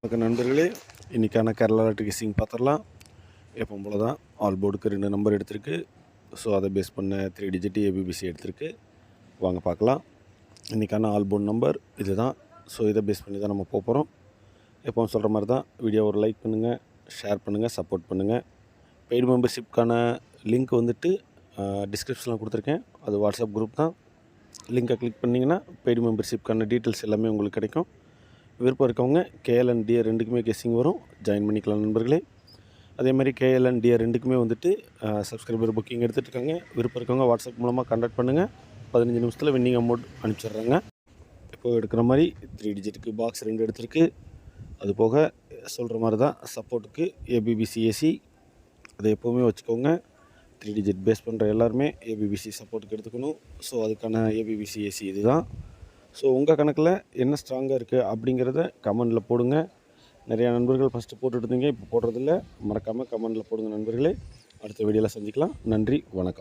வணக்கம் நண்பர்களே, இன்றைக்கான கேரளா லாட்டரி கெஸ்ஸிங் பார்த்துடலாம். எப்போ போல தான் ஆல் போர்டுக்கு 2 நம்பர் எடுத்திருக்கு. ஸோ அதை பேஸ் பண்ண 3 டிஜிட் ஏபிபிசி எடுத்திருக்கு. வாங்க பார்க்கலாம். இன்றைக்கான ஆல் போர்டு நம்பர் இது தான். ஸோ இதை பேஸ் பண்ணி தான் நம்ம போகிறோம். எப்போவும் சொல்கிற மாதிரி தான் வீடியோ ஒரு லைக் பண்ணுங்கள், ஷேர் பண்ணுங்கள், சப்போர்ட் பண்ணுங்கள். பெய்டு மெம்பர்ஷிப்க்கான லிங்க் வந்துட்டு டிஸ்கிரிப்ஷனில் கொடுத்துருக்கேன். அது வாட்ஸ்அப் குரூப் தான். லிங்கை கிளிக் பண்ணிங்கன்னா பெய்டு மெம்பர்ஷிப்க்கான டீட்டெயில்ஸ் எல்லாமே உங்களுக்கு கிடைக்கும். விருப்பம் இருக்கவங்க கேஎல் டிஆர் ரெண்டுக்குமே கெஸ்ஸிங் வரும், ஜாயின் பண்ணிக்கலாம் நண்பர்களே. அதேமாதிரி கேஎல் டிஆர் ரெண்டுக்குமே வந்துட்டு சப்ஸ்கிரைபர் புக்கிங் எடுத்துகிட்டு இருக்காங்க. விருப்பம் இருக்கவங்க வாட்ஸ்அப் மூலமாக கான்டாக்ட் பண்ணுங்கள். 15 நிமிஷத்தில் வின்னிங் அமௌண்ட் அனுப்பிச்சிட்றாங்க. இப்போது எடுக்கிற மாதிரி 3 டிஜிட்டுக்கு பாக்ஸ் 2 எடுத்திருக்கு. அது போக சொல்கிற மாதிரி தான் சப்போர்ட்டுக்கு ஏபிபிசி ஏசி அதை எப்போவுமே வச்சுக்கோங்க. 3 டிஜிட் பேஸ் பண்ணுற எல்லாருமே ஏபிபிசி சப்போர்ட்டுக்கு எடுத்துக்கணும். ஸோ அதுக்கான ஏபிபிசி ஏசி இது தான். ஸோ உங்கள் கணக்கில் என்ன ஸ்ட்ராங்காக இருக்குது அப்படிங்கிறத கமெண்டில் போடுங்க. நிறையா நண்பர்கள் ஃபஸ்ட்டு போட்டுட்டு இருந்தீங்க, இப்போ போடுறதில்ல. மறக்காமல் கமெண்டில் போடுங்க நண்பர்களே. அடுத்த வீடியோவில் சந்திக்கலாம். நன்றி, வணக்கம்.